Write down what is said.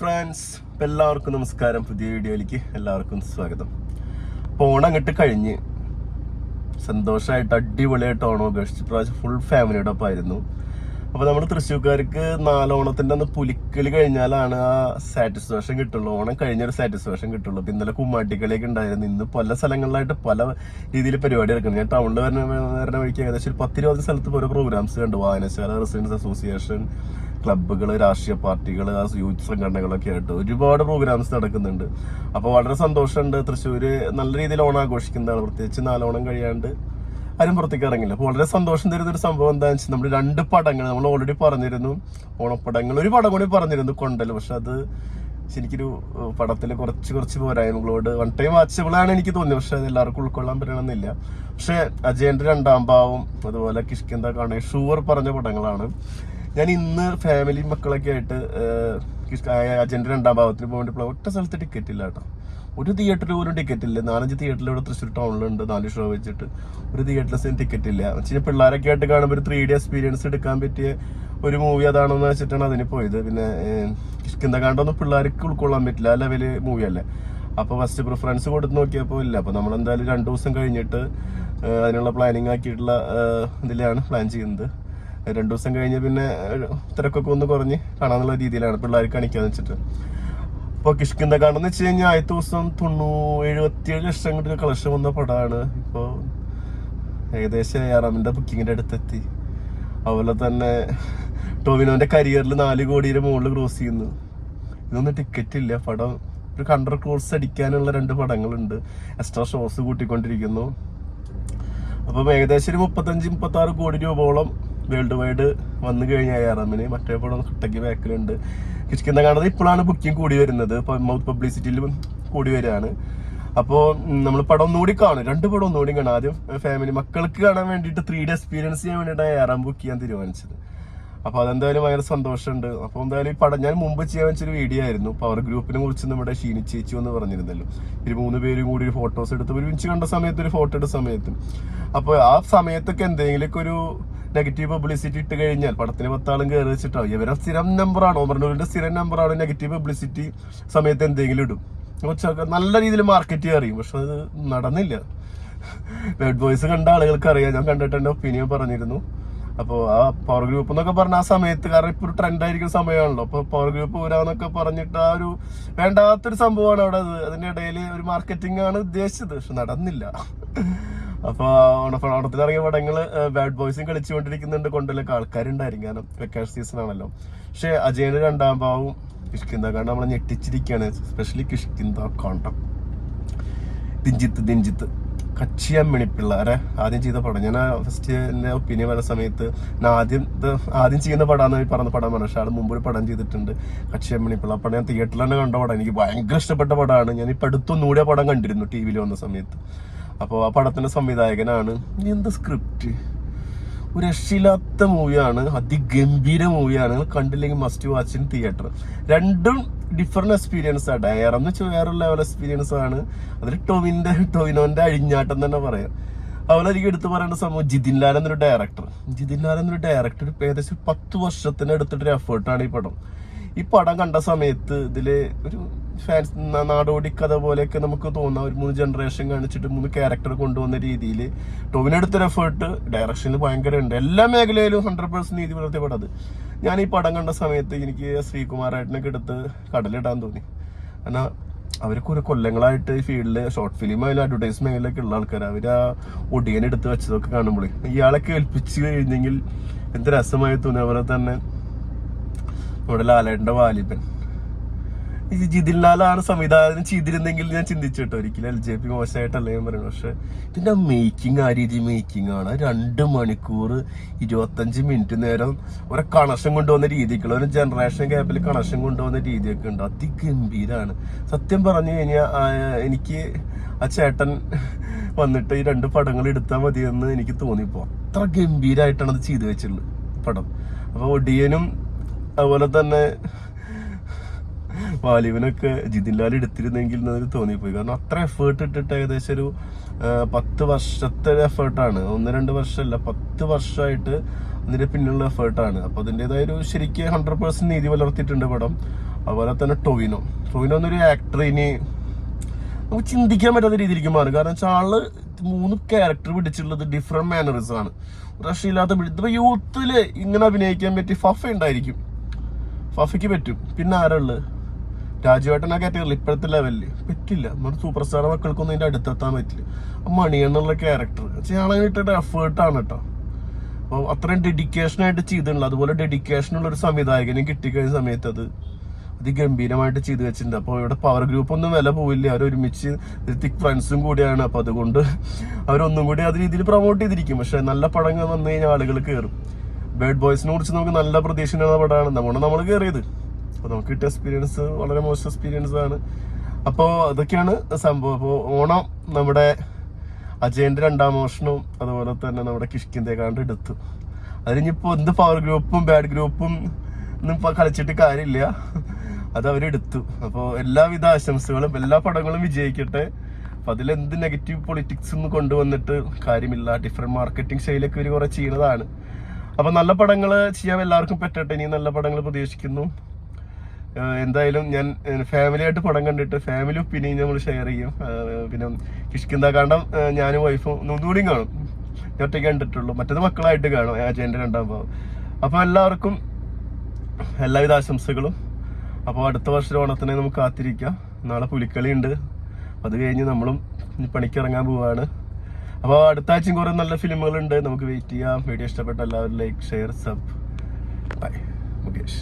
Friends, എല്ലാവർക്കും നമസ്കാരം. പുതിയ വീഡിയോയിലേക്ക് എല്ലാവർക്കും സ്വാഗതം. ഓണം അങ്ങോട്ട് കഴിഞ്ഞ് സന്തോഷമായിട്ട് അടിപൊളിയായിട്ട് ഓണം ആഘോഷിച്ചു. പ്രാവശ്യം ഫുൾ ഫാമിലിയുടെ ഒപ്പം ആയിരുന്നു. അപ്പോൾ നമ്മൾ തൃശ്ശൂർക്കാർക്ക് നാലോണത്തിൻ്റെ അന്ന് പുലിക്കളി കഴിഞ്ഞാലാണ് ആ സാറ്റിസ്ഫാക്ഷൻ കിട്ടുള്ളൂ. ഓണം കഴിഞ്ഞൊരു സാറ്റിസ്ഫാക്ഷൻ കിട്ടുള്ളൂ. അപ്പോൾ ഇന്നലെ കുമ്മാട്ടിക്കളിയൊക്കെ ഉണ്ടായിരുന്നു. ഇന്ന് പല സ്ഥലങ്ങളിലായിട്ട് പല രീതിയിൽ പരിപാടി എടുക്കുന്നത്. ഞാൻ ടൗണിൽ വരുന്ന വഴിക്ക് ഏകദേശം ഒരു 10-20 സ്ഥലത്ത് ഓരോ പ്രോഗ്രാംസ് കണ്ടു. വായനശാല, റെസിഡൻസ് അസോസിയേഷൻ, ക്ലബ്ബുകൾ, രാഷ്ട്രീയ പാർട്ടികൾ, യൂത്ത് സംഘടനകളൊക്കെ ആയിട്ട് ഒരുപാട് പ്രോഗ്രാംസ് നടക്കുന്നുണ്ട്. അപ്പോൾ വളരെ സന്തോഷമുണ്ട്. തൃശ്ശൂര് നല്ല രീതിയിൽ ഓണം ആഘോഷിക്കുന്നതാണ്. പ്രത്യേകിച്ച് നാലോണം കഴിയാണ്ട് ആരും പുറത്തേക്ക് ഇറങ്ങില്ല. അപ്പോൾ വളരെ സന്തോഷം തരുന്ന ഒരു സംഭവം എന്താണെന്ന് വെച്ചാൽ, നമ്മൾ 2 പടങ്ങൾ നമ്മൾ ഓൾറെഡി പറഞ്ഞിരുന്നു. ഓണപ്പടങ്ങൾ ഒരു പടം കൂടി പറഞ്ഞിരുന്നു, കൊണ്ടൽ. പക്ഷെ അത് ശരിക്കൊരു പടത്തിൽ കുറച്ച് പോരായ്മകളോട് വൺ ടൈം വാച്ചബിളാണ് എനിക്ക് തോന്നിയത്. പക്ഷെ അത് എല്ലാവർക്കും ഉൾക്കൊള്ളാൻ പറ്റണമെന്നില്ല. പക്ഷെ അജയന്റെ 2ാം ഭാവം, അതുപോലെ കിഷ്കിന്ത കാണേ, ഷുവർ പറഞ്ഞ പടങ്ങളാണ്. ഞാൻ ഇന്ന് ഫാമിലി മക്കളൊക്കെ ആയിട്ട് അജയന്റെ 2ാം ഭാവത്തിന് പോകേണ്ടി ഒറ്റ സ്ഥലത്ത് ടിക്കറ്റ് ഇല്ല കേട്ടോ. ഒരു തിയേറ്ററിൽ പോലും ടിക്കറ്റ് ഇല്ല. 4-5 തിയേറ്ററിൽ ഇവിടെ തൃശ്ശൂർ ടൗണിലുണ്ട്. 4 ഷോ വെച്ചിട്ട് ഒരു തിയേറ്ററിൽ ടിക്കറ്റ് ഇല്ല. വെച്ചാൽ പിള്ളേരൊക്കെ ആയിട്ട് കാണുമ്പോൾ ഒരു 3D എക്സ്പീരിയൻസ് എടുക്കാൻ പറ്റിയ ഒരു മൂവി അതാണെന്ന് വെച്ചിട്ടാണ് അതിന് പോയത്. പിന്നെ കിഷ്കിന്തകാണ്ടൊന്നും പിള്ളേർക്ക് ഉൾക്കൊള്ളാൻ പറ്റില്ല, ആ ലെവല് മൂവിയല്ലേ. അപ്പോൾ ഫസ്റ്റ് പ്രിഫറൻസ് കൊടുത്ത് നോക്കിയപ്പോൾ ഇല്ല. അപ്പോൾ നമ്മളെന്തായാലും 2 ദിവസം കഴിഞ്ഞിട്ട് അതിനുള്ള പ്ലാനിങ് ആക്കിയിട്ടുള്ള ഇതിലാണ് പ്ലാൻ ചെയ്യുന്നത്. 2 ദിവസം കഴിഞ്ഞ് പിന്നെ തിരക്കൊക്കെ ഒന്ന് കുറഞ്ഞ് കാണാന്നുള്ള രീതിയിലാണ് പിള്ളേർക്ക് കാണിക്കാന്ന് വെച്ചിട്ട്. ഇപ്പോൾ കിഷ്കിന്തകാണ്ടെന്ന് വെച്ച് കഴിഞ്ഞാൽ ആദ്യത്തെ ദിവസം 77 ലക്ഷം കൊണ്ട് കളക്ഷൻ വന്ന പടമാണ്. ഇപ്പോൾ ഏകദേശം ARMന്റെ ബുക്കിങ്ങിന്റെ അടുത്തെത്തി. അതുപോലെ തന്നെ ടോവിനോന്റെ കരിയറിൽ 4 കോടിയുടെ മുകളിൽ ക്രോസ് ചെയ്യുന്നു. ഇതൊന്നും ടിക്കറ്റ് ഇല്ല. പടം ഒരു 100 ക്രോസ് അടിക്കാനുള്ള 2 പടങ്ങളുണ്ട്. Extra shows കൂട്ടിക്കൊണ്ടിരിക്കുന്നു. അപ്പം ഏകദേശം ഒരു 35-36 കോടി രൂപയോളം വേൾഡ് വൈഡ് വന്നു കഴിഞ്ഞാൽ ARMന്. മറ്റേ പടം കട്ടയ്ക്ക് ബാക്കിലുണ്ട്. കിഷ്കിന്തകാണ്ടത് ഇപ്പോഴാണ് ബുക്കിംഗ് കൂടി വരുന്നത്. മൗത്ത് പബ്ലിസിറ്റിയിൽ കൂടി വരികയാണ്. അപ്പോൾ നമ്മൾ പടം ഒന്നുകൂടി കാണും. 2 പടം ഒന്നുകൂടി കാണാം. ആദ്യം ഫാമിലി മക്കൾക്ക് കാണാൻ വേണ്ടിയിട്ട് 3D എക്സ്പീരിയൻസ് ചെയ്യാൻ വേണ്ടിയിട്ടാണ് ARM ബുക്ക് ചെയ്യാൻ തീരുമാനിച്ചത്. അപ്പോൾ അതെന്തായാലും ഭയങ്കര സന്തോഷമുണ്ട്. അപ്പോൾ എന്തായാലും ഈ പടം ഞാൻ മുമ്പ് ചെയ്യാൻ വെച്ചൊരു വീഡിയോ ആയിരുന്നു. പവർ ഗ്രൂപ്പിനെ കുറിച്ച് നമ്മുടെ ഷീനി ചേച്ചി എന്ന് പറഞ്ഞിരുന്നല്ലോ. 3 പേരും കൂടി ഒരു ഫോട്ടോസ് എടുത്ത് ഒരുമിച്ച് കണ്ട സമയത്ത്, ഒരു ഫോട്ടോ എടുത്ത സമയത്ത്, അപ്പോൾ ആ സമയത്തൊക്കെ എന്തെങ്കിലുമൊക്കെ ഒരു നെഗറ്റീവ് പബ്ലിസിറ്റി ഇട്ട് കഴിഞ്ഞാൽ പടത്തിന് 10 ആളും കയറി വെച്ചിട്ടാവും. ഇവരെ സ്ഥിരം നമ്പറാണ്, ഓമർനൂരിന്റെ സ്ഥിരം നമ്പറാണ്. നെഗറ്റീവ് പബ്ലിസിറ്റി സമയത്ത് എന്തെങ്കിലും ഇടും. നല്ല രീതിയിൽ മാർക്കറ്റ് അറിയും. പക്ഷെ അത് നടന്നില്ല. ബാഡ് ബോയ്സ് കണ്ട ആളുകൾക്ക് അറിയാം. ഞാൻ കണ്ടിട്ട് എന്റെ ഒപ്പീനിയൻ പറഞ്ഞിരുന്നു. അപ്പോൾ ആ പവർ ഗ്രൂപ്പ് എന്നൊക്കെ പറഞ്ഞ ആ സമയത്ത്, കാരണം ഇപ്പൊ ഒരു ട്രെൻഡ് ആയിരിക്കുന്ന സമയമാണല്ലോ. അപ്പൊ പവർ ഗ്രൂപ്പ് വരാന്നൊക്കെ പറഞ്ഞിട്ട് ആ ഒരു വേണ്ടാത്തൊരു സംഭവമാണ് അവിടെ. അതിന്റെ ഇടയിൽ ഒരു മാർക്കറ്റിംഗ് ആണ് ഉദ്ദേശിച്ചത്. പക്ഷെ നടന്നില്ല. അപ്പൊ ഓണത്തിലിറങ്ങിയ പടങ്ങള് ബാഡ് ബോയ്സും കളിച്ചുകൊണ്ടിരിക്കുന്നുണ്ട്. കൊണ്ടല്ലൊക്കെ ആൾക്കാരുണ്ടായിരിക്കും, കാരണം വെക്കേഷൻ സീസൺ ആണല്ലോ. പക്ഷെ അജയന്റെ 2ാം ഭാവവും കിഷ്കിന്തകാണ്ട് നമ്മളെ ഞെട്ടിച്ചിരിക്കുകയാണ്. എസ്പെഷ്യലി കിഷ്കിന്തകാണ്ടം. ദിഞ്ചിത്ത് കച്ചിയമ്മിണിപ്പിള്ള ആദ്യം ചെയ്ത പടം. ഞാൻ ഫസ്റ്റ് എന്റെ ഒപ്പീനിയൻ വരുന്ന സമയത്ത് ആദ്യം ചെയ്യുന്ന പടമാണെന്ന് പറഞ്ഞ പടമാണ്. പക്ഷെ ആൾ മുമ്പ് ഒരു പടം ചെയ്തിട്ടുണ്ട്, കച്ചിയമ്മിണിപ്പിള്ള. ആ പടം ഞാൻ തിയേറ്ററിൽ തന്നെ കണ്ട പടം. എനിക്ക് ഭയങ്കര ഇഷ്ടപ്പെട്ട പടമാണ്. ഞാൻ ഇപ്പൊ അടുത്തൊന്നുകൂടി ആ പടം കണ്ടിരുന്നു TV വന്ന സമയത്ത്. അപ്പോൾ ആ പടത്തിന്റെ സംവിധായകനാണ്. എന്ത് സ്ക്രിപ്റ്റ്, ഒരു രക്ഷയില്ലാത്ത മൂവിയാണ്. അതിഗംഭീര മൂവിയാണ്. നിങ്ങൾ കണ്ടില്ലെങ്കിൽ മസ്റ്റ് വാച്ച് ഇൻ തിയേറ്റർ. 2ഉം ഡിഫറെന്റ് എക്സ്പീരിയൻസ് ആണ്. ARM എന്ന് വെച്ചാൽ വേറെ ലെവൽ എക്സ്പീരിയൻസ് ആണ്. അതിൽ ടോവിനോന്റെ അഴിഞ്ഞാട്ടം തന്നെ പറയാം. അതുപോലെ എനിക്ക് എടുത്തു പറയേണ്ട സംഭവം ജിതിൻ ലാൽ എന്നൊരു ഡയറക്ടർ. ഏകദേശം 10 വർഷത്തിന് എടുത്തിട്ടൊരു എഫേർട്ടാണ് ഈ പടം. ഈ പടം കണ്ട സമയത്ത് ഇതില് ഒരു ഫാൻസ് നാടോടി കഥ പോലെയൊക്കെ നമുക്ക് തോന്നാം. ഒരു 3 ജനറേഷൻ കാണിച്ചിട്ട് 3 ക്യാരക്ടർ കൊണ്ടുവന്ന രീതിയിൽ ടോവിനെടുത്തൊരു എഫേർട്ട് ഡയറക്ഷനിൽ ഭയങ്കര ഉണ്ട്. എല്ലാ മേഖലയിലും 100% നീതി പുലർത്തിയ പടം അത്. ഞാൻ ഈ പടം കണ്ട സമയത്ത് എനിക്ക് ശ്രീകുമാരേട്ടനൊക്കെ എടുത്ത് കടലിടാൻ തോന്നി. കാരണം അവർക്ക് ഒരു കൊല്ലങ്ങളായിട്ട് ഈ ഫീൽഡില് ഷോർട്ട് ഫിലിം ആയാലും അഡ്വർടൈസ് മേഖലയിലൊക്കെ ഉള്ള ആൾക്കാർ. അവർ ആ ഒടിയൻ എടുത്ത് വെച്ചതൊക്കെ കാണുമ്പോൾ ഇയാളൊക്കെ ഏൽപ്പിച്ചു കഴിഞ്ഞെങ്കിൽ എന്ത് രസമായി തോന്നി. അതുപോലെ തന്നെ നമ്മുടെ ലാലേട്ടന്റെ വാലിബൻ, ഈ ജിതിൻ ലാലാണ് സംവിധാനം ചെയ്തിരുന്നെങ്കിൽ ഞാൻ ചിന്തിച്ചിട്ടോ. ഒരിക്കലും LJP മോശമായിട്ടല്ല ഞാൻ പറയുന്നത്. പക്ഷെ ഇതിന്റെ മേക്കിംഗ് ആ രീതി മേക്കിംഗ് ആണ്. 2 മണിക്കൂർ 25 മിനിറ്റ് നേരം ഒരു കണക്ഷൻ കൊണ്ടുവന്ന രീതിക്കുള്ള ഒരു ജനറേഷൻ ഗ്യാപ്പിൽ കണക്ഷൻ കൊണ്ടുവന്ന രീതിയൊക്കെ ഉണ്ട്. അതിഗംഭീരാണ്. സത്യം പറഞ്ഞു കഴിഞ്ഞാൽ എനിക്ക് ആ ചേട്ടൻ വന്നിട്ട് ഈ 2 പടങ്ങൾ എടുത്താൽ മതിയെന്ന് എനിക്ക് തോന്നിപ്പോ. അത്ര ഗംഭീരമായിട്ടാണ് അത് ചെയ്തു വെച്ചിട്ടുള്ളത് പടം. അപ്പൊ ഒടിയനും അതുപോലെ തന്നെ വാലിബനൊക്കെ ജിതിൻ ലാൽ എടുത്തിരുന്നെങ്കിൽ എന്നൊരു തോന്നിപ്പോയി. കാരണം അത്ര എഫേർട്ട് ഇട്ടിട്ട് ഏകദേശം ഒരു 10 വർഷത്തെ എഫേർട്ടാണ്. 1-2 വർഷമല്ല, 10 വർഷമായിട്ട് അതിന്റെ പിന്നിലുള്ള എഫേർട്ടാണ്. അപ്പൊ അതിൻ്റെതായ ഒരു ശരിക്കും 100% നീതി പുലർത്തിയിട്ടുണ്ട് പടം. അതുപോലെ തന്നെ ടൊവിനോ എന്നൊരു ആക്ടർ ഇനി നമുക്ക് ചിന്തിക്കാൻ പറ്റാത്ത രീതിയിലേക്ക് മാറും. കാരണം വെച്ചാൽ ആള് 3 ക്യാരക്ടർ പിടിച്ചിട്ടുള്ളത് ഡിഫറെന്റ് മാനറിസം ആണ്. രക്ഷയില്ലാത്ത ഇതിപ്പോ യൂത്തില് ഇങ്ങനെ അഭിനയിക്കാൻ പറ്റി ഫഫ ഉണ്ടായിരിക്കും, ഫഫയ്ക്ക് പറ്റും. പിന്നെ ആരുള്ളത്? രാജുവേട്ടൻ ആ കാറ്റഗറിയിൽ ഇപ്പോഴത്തെ ലെവലില് പറ്റില്ല. നമ്മുടെ സൂപ്പർ സ്റ്റാർ മക്കൾക്കൊന്നും ഇതിന്റെ അടുത്തെത്താൻ പറ്റില്ല. മണി എന്നുള്ള ക്യാരക്ടർ ചെയ്യാൻ കിട്ടിയിട്ട് എഫേർട്ടാണ് കേട്ടോ. അപ്പോൾ അത്രയും ഡെഡിക്കേഷനായിട്ട് ചെയ്തിട്ടുണ്ട്. അതുപോലെ ഡെഡിക്കേഷനുള്ള ഒരു സംവിധായകനും കിട്ടിക്കഴിഞ്ഞ സമയത്ത് അത് അതിഗംഭീരമായിട്ട് ചെയ്തു വെച്ചിട്ടുണ്ട്. അപ്പോൾ ഇവിടെ പവർ ഗ്രൂപ്പ് ഒന്നും വില പോവില്ല, അവർ ഒരുമിച്ച് തിക് ഫ്രണ്ട്സും കൂടിയാണ്. അപ്പോൾ അതുകൊണ്ട് അവരൊന്നും കൂടി അത് രീതിയിൽ പ്രൊമോട്ട് ചെയ്തിരിക്കും. പക്ഷെ നല്ല പടങ്ങൾ വന്നു കഴിഞ്ഞാൽ ആളുകൾ കയറും. ബേഡ് ബോയ്സിനെ കുറിച്ച് നമുക്ക് നല്ല പ്രതീക്ഷയുള്ള പടമാണ്, നമ്മൾ കയറിയത്. അപ്പോൾ നമുക്ക് കിട്ടിയ എക്സ്പീരിയൻസ് വളരെ മോശം എക്സ്പീരിയൻസ് ആണ്. അപ്പോൾ അതൊക്കെയാണ് സംഭവം. അപ്പോൾ ഓണം നമ്മുടെ അജയന്റെ 2ാം മോഷണവും അതുപോലെ തന്നെ നമ്മുടെ കിഷ്കിന്തേക്കാണ്ട് എടുത്തു. അതിനിപ്പോൾ എന്ത് പവർ ഗ്രൂപ്പും ബാഡ് ഗ്രൂപ്പും ഒന്നും കളിച്ചിട്ട് കാര്യമില്ല, അത് അവരെടുത്തു. അപ്പോൾ എല്ലാവിധ ആശംസകളും, എല്ലാ പടങ്ങളും വിജയിക്കട്ടെ. അപ്പൊ അതിലെന്ത് നെഗറ്റീവ് പൊളിറ്റിക്സ് ഒന്നും കൊണ്ടുവന്നിട്ട് കാര്യമില്ല. ഡിഫറെന്റ് മാർക്കറ്റിംഗ് ശൈലിയൊക്കെ ഇവർ കുറെ ചെയ്യുന്നതാണ്. അപ്പൊ നല്ല പടങ്ങൾ ചെയ്യാൻ എല്ലാവർക്കും പറ്റട്ടെ. ഇനി നല്ല പടങ്ങൾ പ്രതീക്ഷിക്കുന്നു. എന്തായാലും ഞാൻ ഫാമിലി ആയിട്ട് പടം കണ്ടിട്ട് ഫാമിലി ഒപ്പീനിയൻ നമ്മൾ ഷെയർ ചെയ്യും. പിന്നെ കിഷ്കിന്താകാണ്ഡം ഞാനും വൈഫും ഒന്നുകൂടിയും കാണും. ഞാൻ ഒറ്റയ്ക്ക് കണ്ടിട്ടുള്ളൂ, മറ്റേത് മക്കളായിട്ട് കാണും അജയന്റെ 2ാം ഭാഗം. അപ്പോൾ എല്ലാവർക്കും എല്ലാവിധ ആശംസകളും. അപ്പോൾ അടുത്ത വർഷം ഓണത്തിനെ നമുക്ക് കാത്തിരിക്കാം. നാളെ പുലിക്കളി ഉണ്ട്, അത് കഴിഞ്ഞ് നമ്മളും പണിക്കിറങ്ങാൻ പോവാണ്. അപ്പോൾ അടുത്ത ആഴ്ചയും കുറെ നല്ല ഫിലിമുകളുണ്ട്, നമുക്ക് വെയിറ്റ് ചെയ്യാം. വീഡിയോ ഇഷ്ടപ്പെട്ട എല്ലാവരും like, share, sub. Bye. Mukesh.